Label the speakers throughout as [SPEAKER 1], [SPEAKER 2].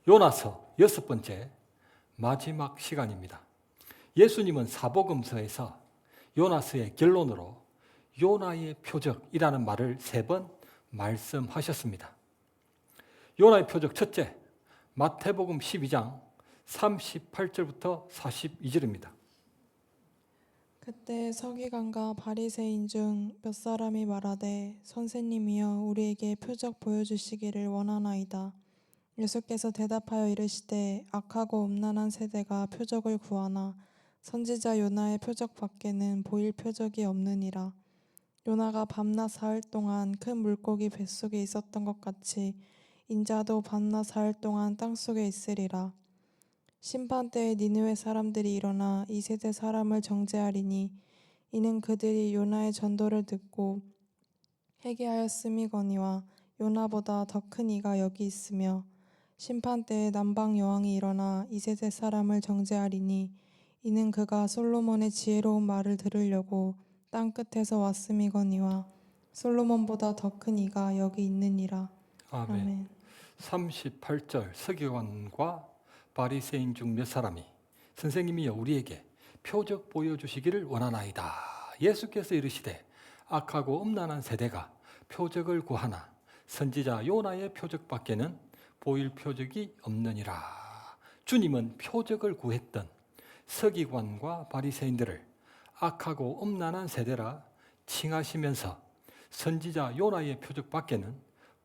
[SPEAKER 1] 요나서 6번째 마지막 시간입니다. 예수님은 사복음서에서 요나서의 결론으로 요나의 표적이라는 말을 3번 말씀하셨습니다. 요나의 표적 첫째, 마태복음 12장 38절부터 42절입니다.
[SPEAKER 2] 그때 서기관과 바리새인 중 몇 사람이 말하되 선생님이여 우리에게 표적 보여주시기를 원하나이다. 예수께서 대답하여 이르시되 악하고 음란한 세대가 표적을 구하나 선지자 요나의 표적 밖에는 보일 표적이 없느니라. 요나가 밤낮 사흘 동안 큰 물고기 뱃속에 있었던 것 같이 인자도 밤낮 사흘 동안 땅속에 있으리라. 심판때에 니느웨 사람들이 일어나 이 세대 사람을 정죄하리니 이는 그들이 요나의 전도를 듣고 회개하였음이거니와 요나보다 더 큰 이가 여기 있으며 심판때에 남방 여왕이 일어나 이 세대 사람을 정죄하리니 이는 그가 솔로몬의 지혜로운 말을 들으려고 땅 끝에서 왔음이거니와 솔로몬보다 더 큰 이가 여기 있느니라. 아멘.
[SPEAKER 1] 38절 서기관과 바리새인 중 몇 사람이 선생님이여 우리에게 표적 보여주시기를 원하나이다. 예수께서 이르시되 악하고 음란한 세대가 표적을 구하나 선지자 요나의 표적 밖에는 보일 표적이 없느니라. 주님은 표적을 구했던 서기관과 바리새인들을 악하고 음란한 세대라 칭하시면서 선지자 요나의 표적 밖에는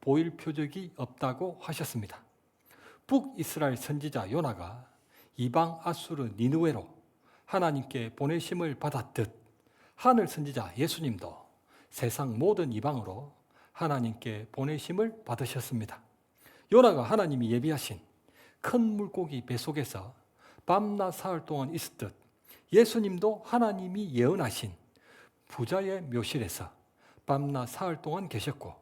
[SPEAKER 1] 보일 표적이 없다고 하셨습니다. 북이스라엘 선지자 요나가 이방 아수르 니느웨로 하나님께 보내심을 받았듯 하늘 선지자 예수님도 세상 모든 이방으로 하나님께 보내심을 받으셨습니다. 요나가 하나님이 예비하신 큰 물고기 뱃속에서 밤낮 사흘 동안 있었듯 예수님도 하나님이 예언하신 부자의 묘실에서 밤낮 사흘 동안 계셨고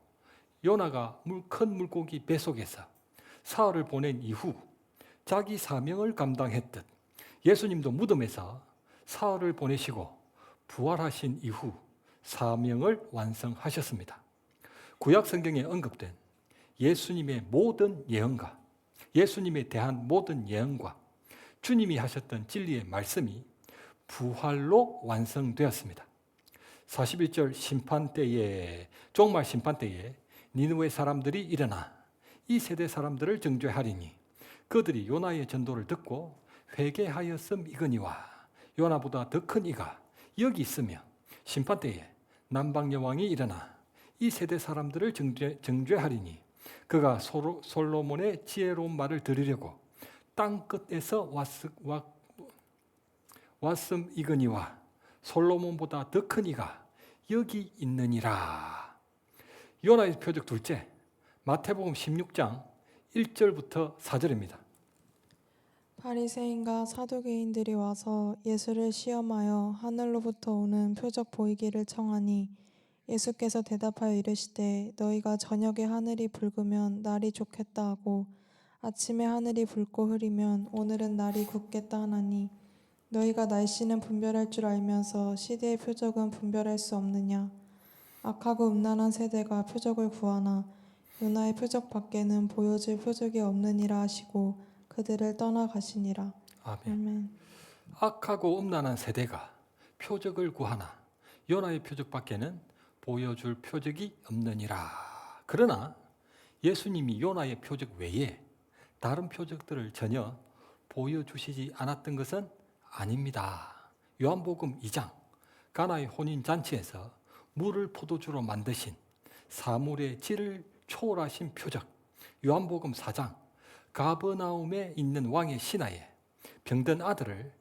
[SPEAKER 1] 요나가 큰 물고기 뱃속에서 사흘을 보낸 이후 자기 사명을 감당했듯 예수님도 무덤에서 사흘을 보내시고 부활하신 이후 사명을 완성하셨습니다. 구약 성경에 언급된 예수님의 모든 예언과 예수님에 대한 모든 예언과 주님이 하셨던 진리의 말씀이 부활로 완성되었습니다. 41절 심판때에 종말 심판때에 니느웨 사람들이 일어나 이 세대 사람들을 정죄하리니 그들이 요나의 전도를 듣고 회개하였음이거니와 요나보다 더 큰 이가 여기 있으며 심판때에 남방 여왕이 일어나 이 세대 사람들을 정죄하리니 그가 솔로몬의 지혜로운 말을 들으려고 땅 끝에서 왔음이거니와 솔로몬보다 더 큰 이가 여기 있느니라. 요나의 표적 둘째, 마태복음 16장 1절부터 4절입니다.
[SPEAKER 2] 바리새인과 사두개인들이 와서 예수를 시험하여 하늘로부터 오는 표적 보이기를 청하니 예수께서 대답하여 이르시되 너희가 저녁에 하늘이 붉으면 날이 좋겠다 하고 아침에 하늘이 붉고 흐리면 오늘은 날이 굳겠다 하나니 너희가 날씨는 분별할 줄 알면서 시대의 표적은 분별할 수 없느냐. 악하고 음란한 세대가 표적을 구하나 요나의 표적 밖에는 보여줄 표적이 없느니라 하시고 그들을 떠나가시니라. 아멘.
[SPEAKER 1] 악하고 음란한 세대가 표적을 구하나 요나의 표적 밖에는 보여줄 표적이 없느니라. 그러나 예수님이 요나의 표적 외에 다른 표적들을 전혀 보여주시지 않았던 것은 아닙니다. 요한복음 2장 가나의 혼인잔치에서 물을 포도주로 만드신 사물의 질을 초월하신 표적, 요한복음 4장 가버나움에 있는 왕의 신하에 병든 아들을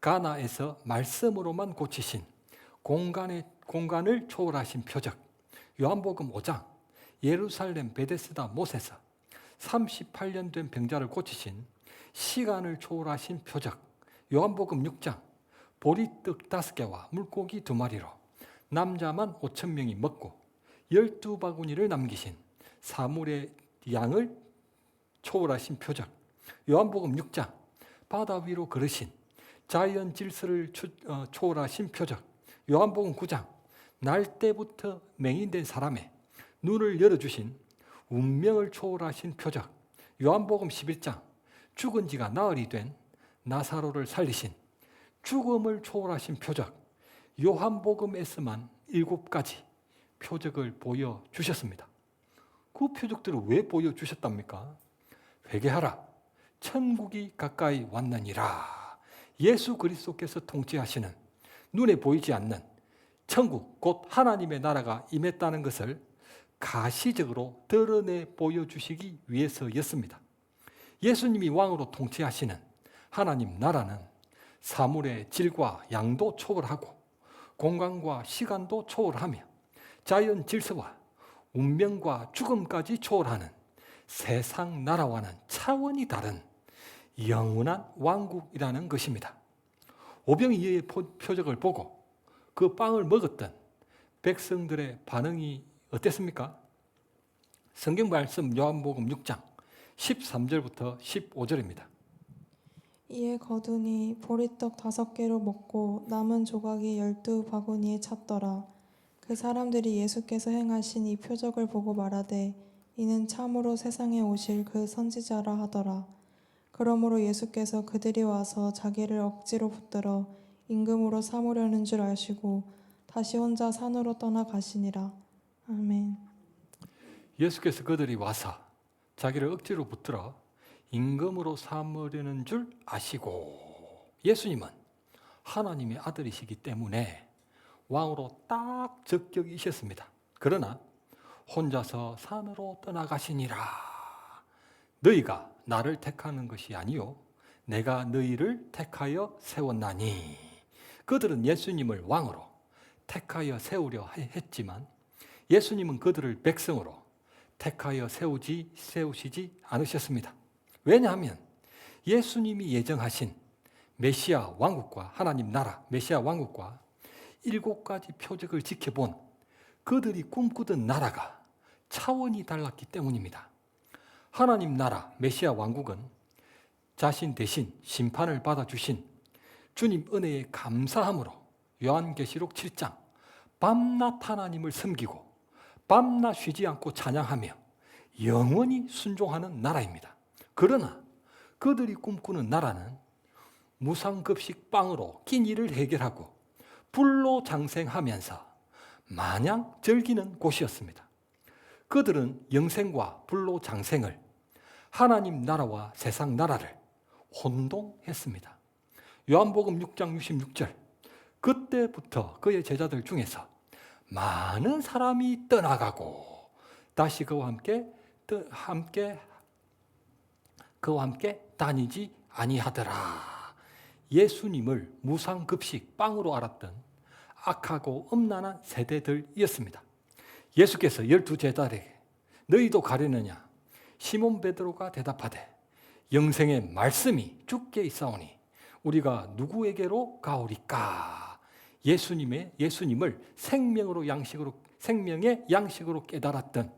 [SPEAKER 1] 가나에서 말씀으로만 고치신 공간을 초월하신 표적, 요한복음 5장 예루살렘 베데스다 못에서 38년 된 병자를 고치신 시간을 초월하신 표적, 요한복음 6장 보리떡 5개와 물고기 2마리로 남자만 5,000명이 먹고 12바구니를 남기신 사물의 양을 초월하신 표적, 요한복음 6장 바다 위로 걸으신 자연 질서를 초월하신 표적, 요한복음 9장 날 때부터 맹인된 사람의 눈을 열어주신 운명을 초월하신 표적, 요한복음 11장 죽은 지가 나흘이 된 나사로를 살리신 죽음을 초월하신 표적 요한복음에서만 7가지 표적을 보여주셨습니다. 그 표적들을 왜 보여주셨답니까? 회개하라, 천국이 가까이 왔느니라. 예수 그리스도께서 통치하시는 눈에 보이지 않는 천국 곧 하나님의 나라가 임했다는 것을 가시적으로 드러내 보여주시기 위해서였습니다. 예수님이 왕으로 통치하시는 하나님 나라는 사물의 질과 양도 초월하고 공간과 시간도 초월하며 자연 질서와 운명과 죽음까지 초월하는 세상 나라와는 차원이 다른 영원한 왕국이라는 것입니다. 오병이어의 표적을 보고 그 빵을 먹었던 백성들의 반응이 어땠습니까? 성경 말씀 요한복음 6장 13절부터 15절입니다.
[SPEAKER 2] 이에 거두니 보리떡 5개로 먹고 남은 조각이 12바구니에 찼더라. 그 사람들이 예수께서 행하신 이 표적을 보고 말하되 이는 참으로 세상에 오실 그 선지자라 하더라. 그러므로 예수께서 그들이 와서 자기를 억지로 붙들어 임금으로 삼으려는 줄 아시고 다시 혼자 산으로 떠나가시니라. 아멘.
[SPEAKER 1] 예수께서 그들이 와서 자기를 억지로 붙들어 임금으로 삼으려는 줄 아시고, 예수님은 하나님의 아들이시기 때문에 왕으로 딱 적격이셨습니다. 그러나 혼자서 산으로 떠나가시니라. 너희가 나를 택하는 것이 아니요 내가 너희를 택하여 세웠나니. 그들은 예수님을 왕으로 택하여 세우려 했지만 예수님은 그들을 백성으로 택하여 세우시지 않으셨습니다. 왜냐하면 예수님이 예정하신 메시아 왕국과 하나님 나라 메시아 왕국과 7가지 표적을 지켜본 그들이 꿈꾸던 나라가 차원이 달랐기 때문입니다. 하나님 나라 메시아 왕국은 자신 대신 심판을 받아주신 주님 은혜에 감사함으로 요한계시록 7장 밤낮 하나님을 섬기고 밤낮 쉬지 않고 찬양하며 영원히 순종하는 나라입니다. 그러나 그들이 꿈꾸는 나라는 무상급식 빵으로 끼니를 해결하고 불로 장생하면서 마냥 즐기는 곳이었습니다. 그들은 영생과 불로 장생을, 하나님 나라와 세상 나라를 혼동했습니다. 요한복음 6장 66절, 그때부터 그의 제자들 중에서 많은 사람이 떠나가고 다시 그와 함께 다니지 아니하더라. 예수님을 무상급식 빵으로 알았던 악하고 음란한 세대들이었습니다. 예수께서 12제자에게 너희도 가려느냐? 시몬 베드로가 대답하되 영생의 말씀이 주께 있사오니 우리가 누구에게로 가오리까? 예수님을 생명의 양식으로 깨달았던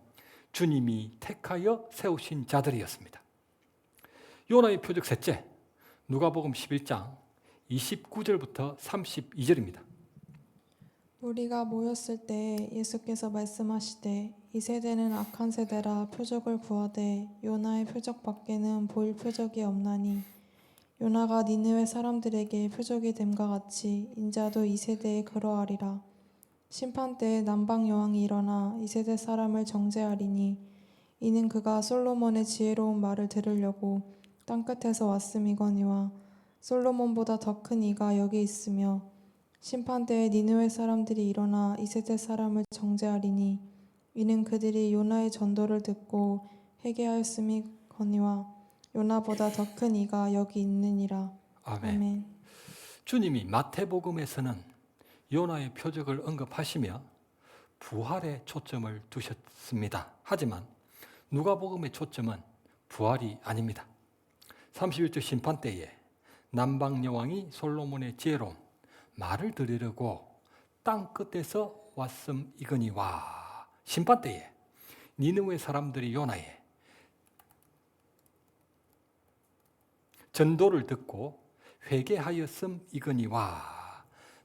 [SPEAKER 1] 주님이 택하여 세우신 자들이었습니다. 요나의 표적 셋째, 누가복음 11장 29절부터 32절입니다.
[SPEAKER 2] 우리가 모였을 때 예수께서 말씀하시되 이 세대는 악한 세대라 표적을 구하되 요나의 표적 밖에는 보일 표적이 없나니 요나가 니느웨 사람들에게 표적이 됨과 같이 인자도 이 세대에 그러하리라. 심판 때에 남방 여왕이 일어나 이 세대 사람을 정죄하리니 이는 그가 솔로몬의 지혜로운 말을 들으려고 땅끝에서 왔음이거니와 솔로몬보다 더 큰 이가 여기 있으며 심판 때에 니느웨 사람들이 일어나 이 세대 사람을 정죄하리니 이는 그들이 요나의 전도를 듣고 회개하였음이거니와 요나보다 더 큰 이가 여기 있느니라.
[SPEAKER 1] 아멘.
[SPEAKER 2] 아멘.
[SPEAKER 1] 주님이 마태복음에서는 요나의 표적을 언급하시며 부활에 초점을 두셨습니다. 하지만 누가복음의 초점은 부활이 아닙니다. 31절 심판 때에 남방 여왕이 솔로몬의 지혜로운 말을 들으려고 땅 끝에서 왔음이거니와 심판 때에 니느웨 사람들이 요나의 전도를 듣고 회개하였음이거니와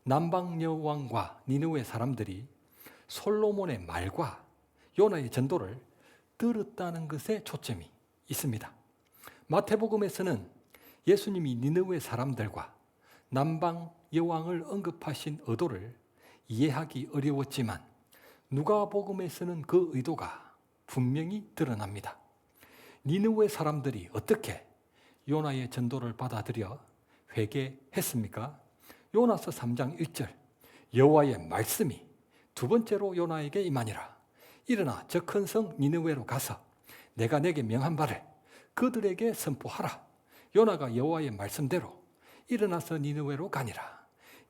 [SPEAKER 1] 남방 여왕과 니느웨 사람들이 솔로몬의 말과 요나의 전도를 들었다는 것에 초점이 있습니다. 마태복음에서는 예수님이 니느웨 사람들과 남방 여왕을 언급하신 의도를 이해하기 어려웠지만 누가복음에서는 그 의도가 분명히 드러납니다. 니느웨 사람들이 어떻게 요나의 전도를 받아들여 회개했습니까? 요나서 3장 1절 여호와의 말씀이 두 번째로 요나에게 임하니라. 일어나 저 큰 성 니느웨로 가서 내가 내게 명한 바를 그들에게 선포하라. 요나가 여호와의 말씀대로 일어나서 니느웨로 가니라.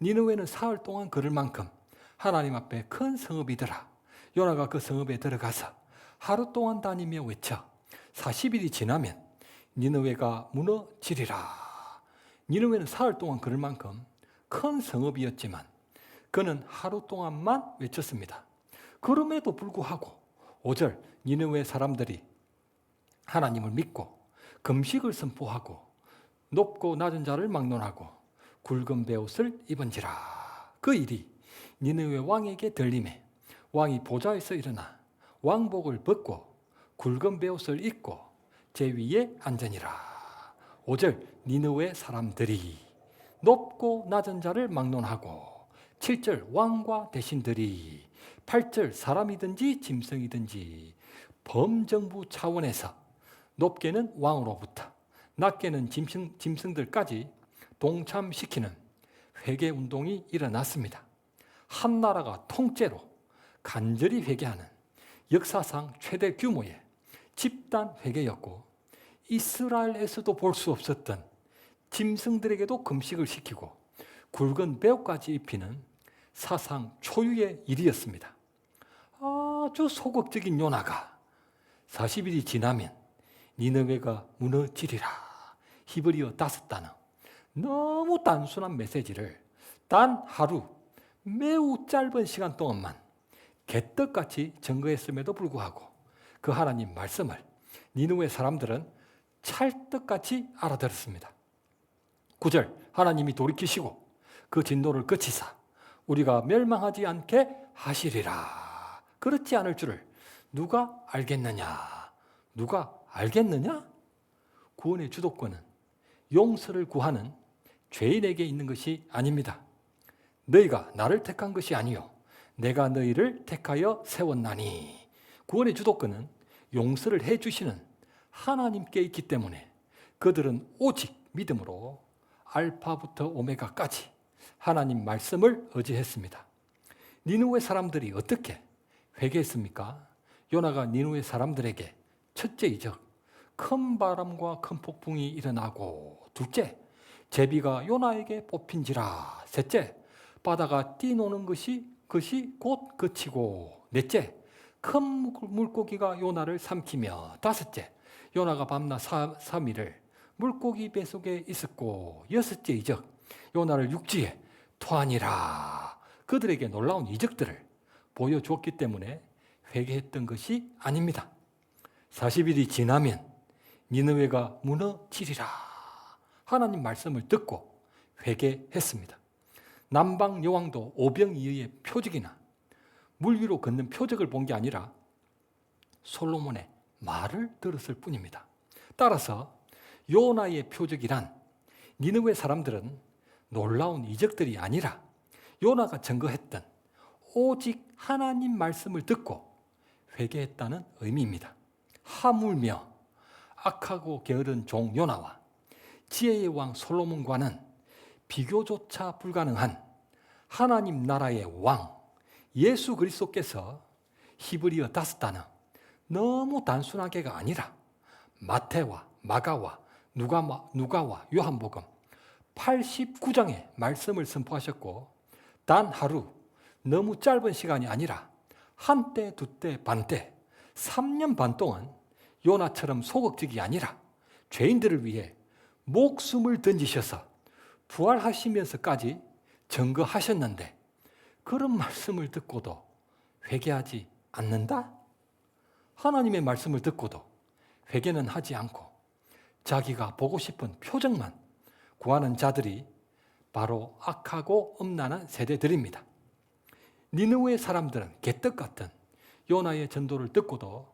[SPEAKER 1] 니느웨는 사흘 동안 걸을 만큼 하나님 앞에 큰 성읍이더라. 요나가 그 성읍에 들어가서 하루 동안 다니며 외쳐 40일이 지나면 니느웨가 무너지리라. 니느웨는 사흘 동안 걸을 만큼 큰 성읍이었지만 그는 하루 동안만 외쳤습니다. 그럼에도 불구하고 5절 니느웨 사람들이 하나님을 믿고 금식을 선포하고 높고 낮은 자를 막론하고 굵은 베옷을 입은지라. 그 일이 니느웨 왕에게 들림에 왕이 보좌에서 일어나 왕복을 벗고 굵은 베옷을 입고 제 위에 앉으니라. 5절 니느웨 사람들이 높고 낮은 자를 막론하고 7절 왕과 대신들이 8절 사람이든지 짐승이든지 범정부 차원에서 높게는 왕으로부터 낮게는 짐승들까지 동참시키는 회개운동이 일어났습니다. 한 나라가 통째로 간절히 회개하는 역사상 최대 규모의 집단 회개였고 이스라엘에서도 볼 수 없었던 짐승들에게도 금식을 시키고 굵은 베옷까지 입히는 사상 초유의 일이었습니다. 아주 소극적인 요나가 40일이 지나면 니느웨가 무너지리라. 히브리어 5단어. 너무 단순한 메시지를 단 하루 매우 짧은 시간 동안만 개떡같이 증거했음에도 불구하고 그 하나님 말씀을 니느웨 사람들은 찰떡같이 알아들었습니다. 9절 하나님이 돌이키시고 그 진노를 그치사 우리가 멸망하지 않게 하시리라. 그렇지 않을 줄을 누가 알겠느냐? 누가 알겠느냐? 구원의 주도권은 용서를 구하는 죄인에게 있는 것이 아닙니다. 너희가 나를 택한 것이 아니요 내가 너희를 택하여 세웠나니. 구원의 주도권은 용서를 해주시는 하나님께 있기 때문에 그들은 오직 믿음으로 알파부터 오메가까지 하나님 말씀을 의지했습니다. 니느웨 사람들이 어떻게 회개했습니까? 요나가 니느웨 사람들에게 첫째 이적 큰 바람과 큰 폭풍이 일어나고, 둘째 제비가 요나에게 뽑힌지라, 셋째 바다가 뛰노는 것이 곧 그치고, 넷째 큰 물고기가 요나를 삼키며, 다섯째 요나가 밤낮 3일을 물고기 뱃속에 있었고, 여섯째 이적 요나를 육지에 토하니라. 그들에게 놀라운 이적들을 보여주었기 때문에 회개했던 것이 아닙니다. 40일이 지나면 니느웨가 무너지리라. 하나님 말씀을 듣고 회개했습니다. 남방 여왕도 오병이어의 표적이나 물 위로 걷는 표적을 본 게 아니라 솔로몬의 말을 들었을 뿐입니다. 따라서 요나의 표적이란 니느웨 사람들은 놀라운 이적들이 아니라 요나가 증거했던 오직 하나님 말씀을 듣고 회개했다는 의미입니다. 하물며 악하고 게으른 종 요나와 지혜의 왕 솔로몬과는 비교조차 불가능한 하나님 나라의 왕 예수 그리스도께서 히브리어 5단어 너무 단순하게가 아니라 마태와 마가와 누가와 요한복음 89장의 말씀을 선포하셨고, 단 하루 너무 짧은 시간이 아니라 한때 두때 반때 3년 반 동안 요나처럼 소극적이 아니라 죄인들을 위해 목숨을 던지셔서 부활하시면서까지 증거하셨는데, 그런 말씀을 듣고도 회개하지 않는다? 하나님의 말씀을 듣고도 회개는 하지 않고 자기가 보고 싶은 표적만 구하는 자들이 바로 악하고 음란한 세대들입니다. 니느웨 사람들은 개떡 같은 요나의 전도를 듣고도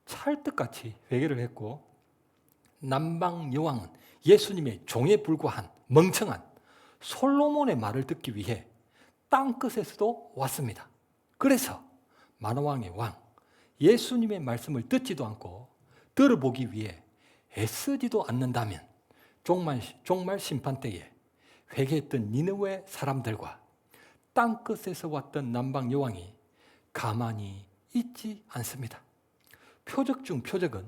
[SPEAKER 1] 찰떡같이 회개를 했고, 남방 여왕은 예수님의 종에 불과한 멍청한 솔로몬의 말을 듣기 위해 땅끝에서도 왔습니다. 그래서 만왕의 왕 예수님의 말씀을 듣지도 않고 들어보기 위해 애쓰지도 않는다면 종말 심판 때에 회개했던 니느웨 사람들과 땅끝에서 왔던 남방 여왕이 가만히 있지 않습니다. 표적 중 표적은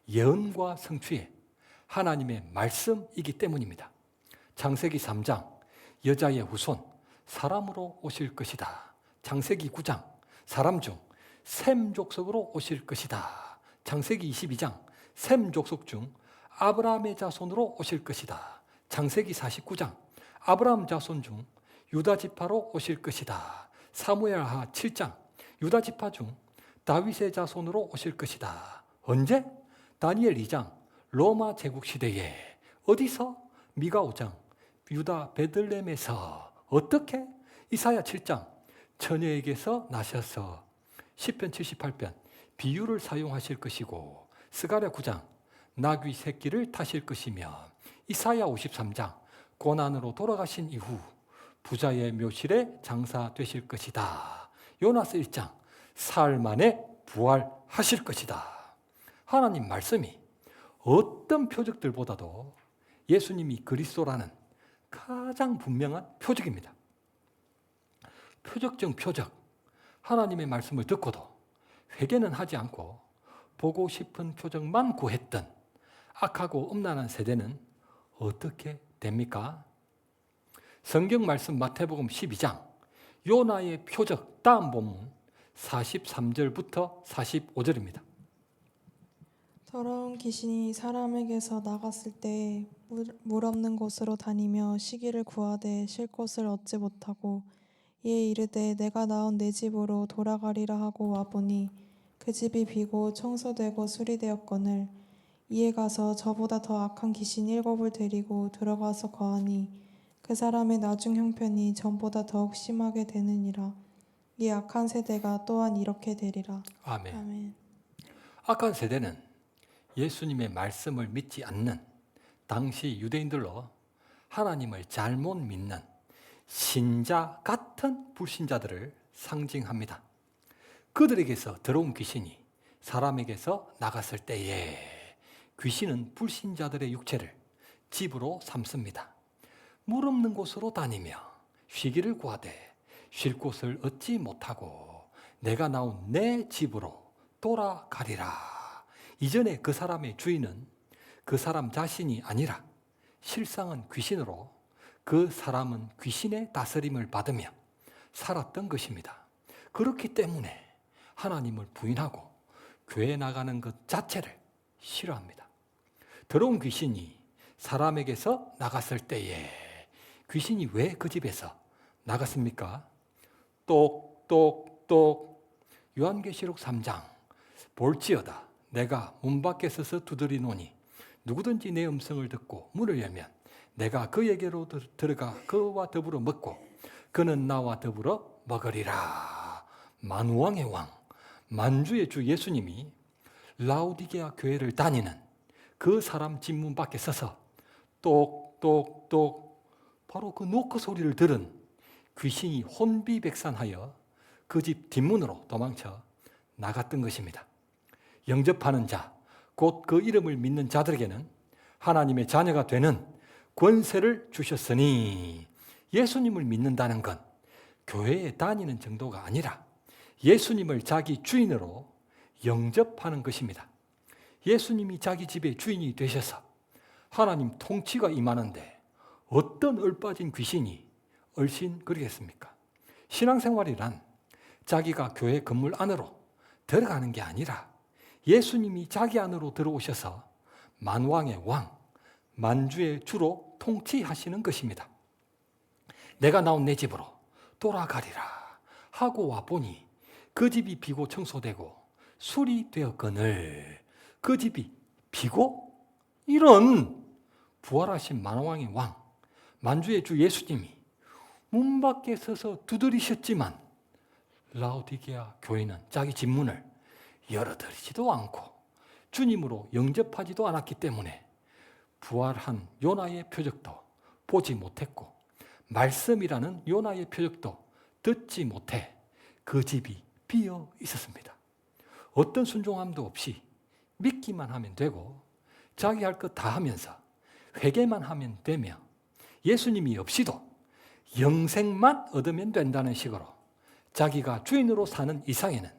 [SPEAKER 1] 예언과 성취의 하나님의 말씀이기 때문입니다. 창세기 3장 여자의 후손 사람으로 오실 것이다. 창세기 9장 사람 중 셈 족속으로 오실 것이다. 창세기 22장 셈 족속 중 아브라함의 자손으로 오실 것이다. 창세기 49장 아브라함 자손 중 유다 지파로 오실 것이다. 사무엘하 7장 유다 지파 중 다윗의 자손으로 오실 것이다. 언제? 다니엘 2장 로마 제국 시대에 어디서? 미가 5장 유다 베들레헴에서 어떻게? 이사야 7장 처녀에게서 나셔서 시편 78편 비유를 사용하실 것이고 스가랴 9장 나귀 새끼를 타실 것이며 이사야 53장 고난으로 돌아가신 이후 부자의 묘실에 장사되실 것이다. 요나스 1장 사흘 만에 부활하실 것이다. 하나님 말씀이 어떤 표적들보다도 예수님이 그리스도라는 가장 분명한 표적입니다. 표적 중 표적. 하나님의 말씀을 듣고도 회개는 하지 않고 보고 싶은 표적만 구했던 악하고 음란한 세대는 어떻게 됩니까? 성경 말씀 마태복음 12장 요나의 표적 다음 본문 43절부터 45절입니다.
[SPEAKER 2] 더러운 귀신이 사람에게서 나갔을 때 물 없는 곳으로 다니며 쉬기를 구하되 쉴 곳을 얻지 못하고 이에 이르되 내가 나온 내 집으로 돌아가리라 하고 와보니 그 집이 비고 청소되고 수리되었거늘 이에 가서 저보다 더 악한 귀신 7을 데리고 들어가서 거하니 그 사람의 나중 형편이 전보다 더욱 심하게 되느니라. 이 악한 세대가 또한 이렇게 되리라.
[SPEAKER 1] 아멘.
[SPEAKER 2] 아멘.
[SPEAKER 1] 악한 세대는 예수님의 말씀을 믿지 않는 당시 유대인들로 하나님을 잘못 믿는 신자 같은 불신자들을 상징합니다. 그들에게서 들어온 귀신이 사람에게서 나갔을 때에 귀신은 불신자들의 육체를 집으로 삼습니다. 물 없는 곳으로 다니며 쉬기를 구하되 쉴 곳을 얻지 못하고 내가 나온 내 집으로 돌아가리라. 이전에 그 사람의 주인은 그 사람 자신이 아니라 실상은 귀신으로 그 사람은 귀신의 다스림을 받으며 살았던 것입니다. 그렇기 때문에 하나님을 부인하고 교회 나가는 것 자체를 싫어합니다. 들어온 귀신이 사람에게서 나갔을 때에 귀신이 왜 그 집에서 나갔습니까? 똑똑똑 요한계시록 3장 볼지어다 내가 문 밖에 서서 두드리노니 누구든지 내 음성을 듣고 문을 열면 내가 그에게로 들어가 그와 더불어 먹고 그는 나와 더불어 먹으리라. 만왕의 왕 만주의 주 예수님이 라오디게아 교회를 다니는 그 사람 집 문 밖에 서서 똑똑똑 바로 그 노크 소리를 들은 귀신이 혼비백산하여 그 집 뒷문으로 도망쳐 나갔던 것입니다. 영접하는 자, 곧 그 이름을 믿는 자들에게는 하나님의 자녀가 되는 권세를 주셨으니 예수님을 믿는다는 건 교회에 다니는 정도가 아니라 예수님을 자기 주인으로 영접하는 것입니다. 예수님이 자기 집의 주인이 되셔서 하나님 통치가 임하는데 어떤 얼빠진 귀신이 얼씬거리겠습니까? 신앙생활이란 자기가 교회 건물 안으로 들어가는 게 아니라 예수님이 자기 안으로 들어오셔서 만왕의 왕, 만주의 주로 통치하시는 것입니다. 내가 나온 내 집으로 돌아가리라 하고 와보니 그 집이 비고 청소되고 수리되었거늘 그 집이 비고 이런 부활하신 만왕의 왕, 만주의 주 예수님이 문 밖에 서서 두드리셨지만 라오디게아 교회는 자기 집 문을 열어드리지도 않고 주님으로 영접하지도 않았기 때문에 부활한 요나의 표적도 보지 못했고 말씀이라는 요나의 표적도 듣지 못해 그 집이 비어 있었습니다. 어떤 순종함도 없이 믿기만 하면 되고 자기 할 것 다 하면서 회개만 하면 되며 예수님이 없이도 영생만 얻으면 된다는 식으로 자기가 주인으로 사는 이상에는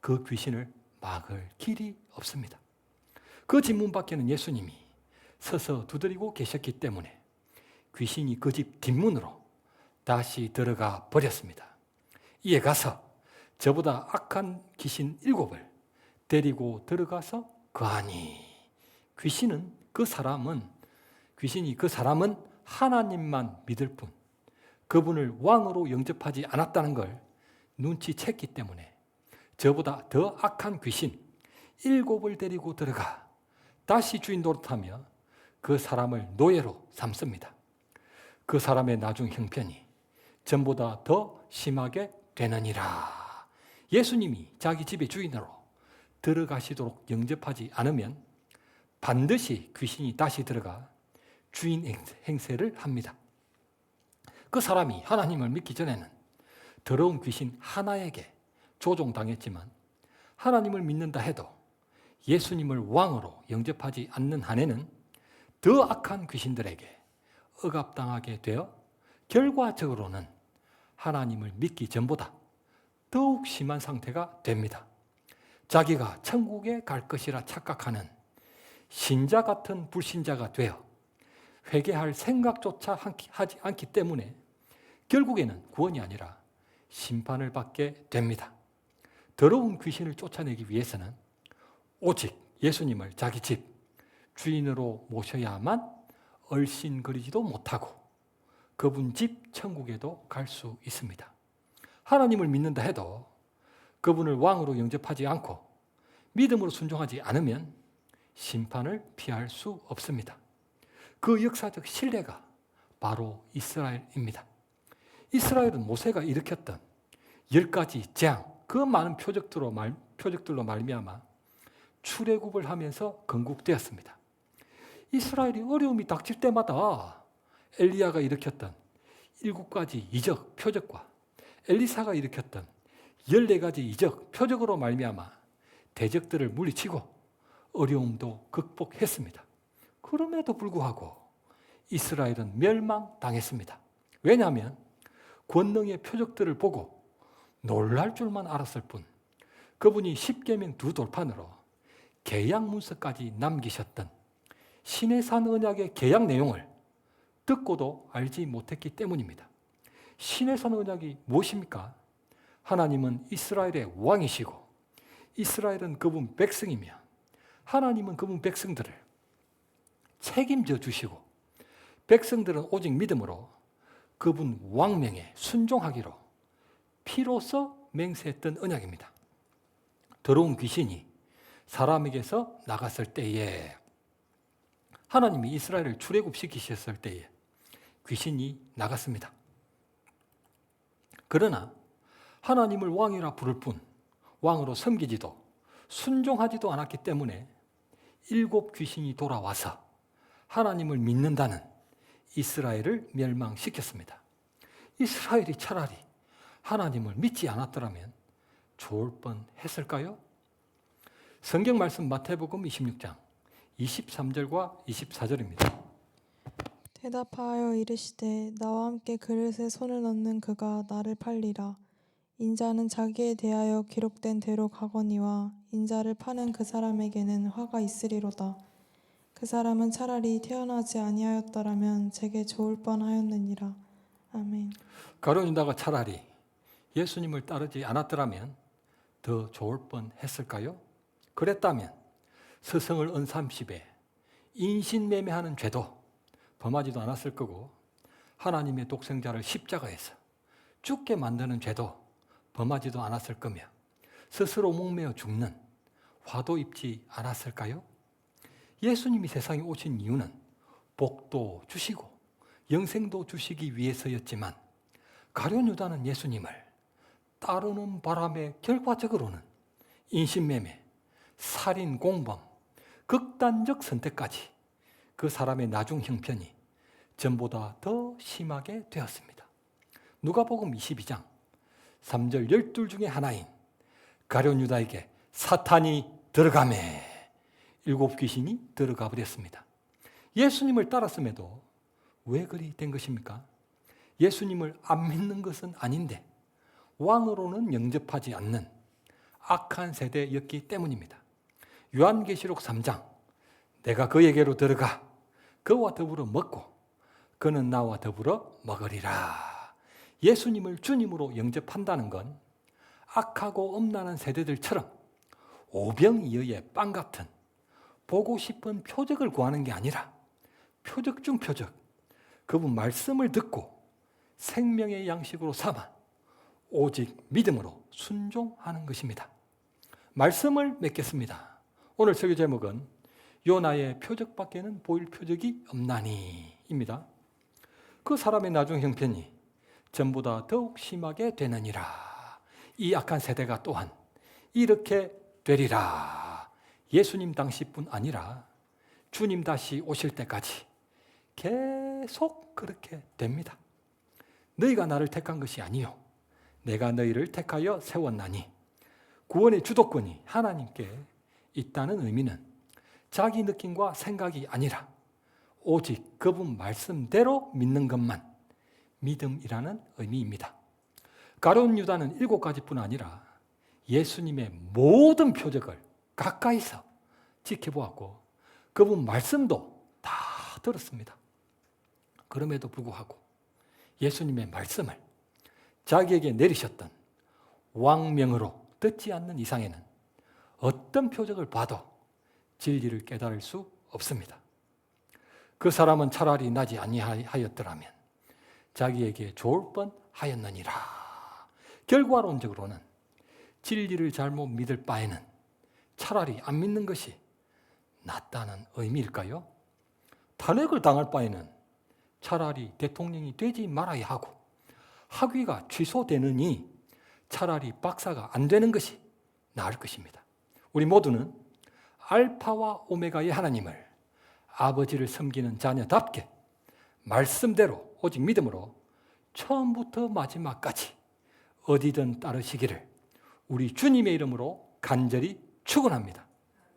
[SPEAKER 1] 그 귀신을 막을 길이 없습니다. 그 집 문 밖에는 예수님이 서서 두드리고 계셨기 때문에 귀신이 그 집 뒷문으로 다시 들어가 버렸습니다. 이에 가서 저보다 악한 귀신 7을 데리고 들어가서 거하니 귀신이 그 사람은 하나님만 믿을 뿐 그분을 왕으로 영접하지 않았다는 걸 눈치챘기 때문에 저보다 더 악한 귀신 7을 데리고 들어가 다시 주인 노릇하며 그 사람을 노예로 삼습니다. 그 사람의 나중 형편이 전보다 더 심하게 되느니라. 예수님이 자기 집의 주인으로 들어가시도록 영접하지 않으면 반드시 귀신이 다시 들어가 주인 행세를 합니다. 그 사람이 하나님을 믿기 전에는 더러운 귀신 하나에게 조종당했지만 하나님을 믿는다 해도 예수님을 왕으로 영접하지 않는 한에는 더 악한 귀신들에게 억압당하게 되어 결과적으로는 하나님을 믿기 전보다 더욱 심한 상태가 됩니다. 자기가 천국에 갈 것이라 착각하는 신자 같은 불신자가 되어 회개할 생각조차 하지 않기 때문에 결국에는 구원이 아니라 심판을 받게 됩니다. 더러운 귀신을 쫓아내기 위해서는 오직 예수님을 자기 집 주인으로 모셔야만 얼씬거리지도 못하고 그분 집 천국에도 갈 수 있습니다. 하나님을 믿는다 해도 그분을 왕으로 영접하지 않고 믿음으로 순종하지 않으면 심판을 피할 수 없습니다. 그 역사적 신뢰가 바로 이스라엘입니다. 이스라엘은 모세가 일으켰던 10가지 재앙, 그 많은 표적들로 말미암아 출애굽을 하면서 건국되었습니다. 이스라엘이 어려움이 닥칠 때마다 엘리야가 일으켰던 7가지 이적, 표적과 엘리사가 일으켰던 14가지 이적, 표적으로 말미암아 대적들을 물리치고 어려움도 극복했습니다. 그럼에도 불구하고 이스라엘은 멸망당했습니다. 왜냐하면 권능의 표적들을 보고 놀랄 줄만 알았을 뿐 그분이 십계명 2돌판으로 계약 문서까지 남기셨던 시내산 언약의 계약 내용을 듣고도 알지 못했기 때문입니다. 시내산 언약이 무엇입니까? 하나님은 이스라엘의 왕이시고 이스라엘은 그분 백성이며 하나님은 그분 백성들을 책임져 주시고 백성들은 오직 믿음으로 그분 왕명에 순종하기로 피로써 맹세했던 언약입니다. 더러운 귀신이 사람에게서 나갔을 때에 하나님이 이스라엘을 출애굽시키셨을 때에 귀신이 나갔습니다. 그러나 하나님을 왕이라 부를 뿐 왕으로 섬기지도 순종하지도 않았기 때문에 7 귀신이 돌아와서 하나님을 믿는다는 이스라엘을 멸망시켰습니다. 이스라엘이 차라리 하나님을 믿지 않았더라면 좋을 뻔했을까요? 성경 말씀 마태복음 26장 23절과 24절입니다.
[SPEAKER 2] 대답하여 이르시되 나와 함께 그릇에 손을 넣는 그가 나를 팔리라. 인자는 자기에 대하여 기록된 대로 가거니와 인자를 파는 그 사람에게는 화가 있으리로다. 그 사람은 차라리 태어나지 아니하였더라면 제게 좋을 뻔하였느니라. 아멘.
[SPEAKER 1] 가룟 유다가 차라리 예수님을 따르지 않았더라면 더 좋을 뻔했을까요? 그랬다면 스승을 언삼십에 인신매매하는 죄도 범하지도 않았을 거고 하나님의 독생자를 십자가에서 죽게 만드는 죄도 범하지도 않았을 거며 스스로 목매어 죽는 화도 입지 않았을까요? 예수님이 세상에 오신 이유는 복도 주시고 영생도 주시기 위해서였지만 가룟 유다는 예수님을 따르는 바람에 결과적으로는 인신매매, 살인, 공범, 극단적 선택까지 그 사람의 나중 형편이 전보다 더 심하게 되었습니다. 누가복음 22장 3절 12 중에 하나인 가룟 유다에게 사탄이 들어가매 7 귀신이 들어가 버렸습니다. 예수님을 따랐음에도 왜 그리 된 것입니까? 예수님을 안 믿는 것은 아닌데 왕으로는 영접하지 않는 악한 세대였기 때문입니다. 요한계시록 3장 내가 그에게로 들어가 그와 더불어 먹고 그는 나와 더불어 먹으리라. 예수님을 주님으로 영접한다는 건 악하고 엄란한 세대들처럼 오병이어의 빵 같은 보고 싶은 표적을 구하는 게 아니라 표적 중 표적, 그분 말씀을 듣고 생명의 양식으로 삼아 오직 믿음으로 순종하는 것입니다. 말씀을 맺겠습니다. 오늘 설교 제목은 요나의 표적밖에는 보일 표적이 없나니입니다. 그 사람의 나중 형편이 전보다 더욱 심하게 되느니라. 이 악한 세대가 또한 이렇게 되리라. 예수님 당시뿐 아니라 주님 다시 오실 때까지 계속 그렇게 됩니다. 너희가 나를 택한 것이 아니요 내가 너희를 택하여 세웠나니. 구원의 주도권이 하나님께 있다는 의미는 자기 느낌과 생각이 아니라 오직 그분 말씀대로 믿는 것만 믿음이라는 의미입니다. 가룟 유다는 7가지뿐 아니라 예수님의 모든 표적을 가까이서 지켜보았고 그분 말씀도 다 들었습니다. 그럼에도 불구하고 예수님의 말씀을 자기에게 내리셨던 왕명으로 듣지 않는 이상에는 어떤 표적을 봐도 진리를 깨달을 수 없습니다. 그 사람은 차라리 나지 아니하였더라면 자기에게 좋을 뻔하였느니라. 결과론적으로는 진리를 잘못 믿을 바에는 차라리 안 믿는 것이 낫다는 의미일까요? 탄핵을 당할 바에는 차라리 대통령이 되지 말아야 하고 학위가 취소되느니 차라리 박사가 안 되는 것이 나을 것입니다. 우리 모두는 알파와 오메가의 하나님을 아버지를 섬기는 자녀답게 말씀대로 오직 믿음으로 처음부터 마지막까지 어디든 따르시기를 우리 주님의 이름으로 간절히 축원합니다.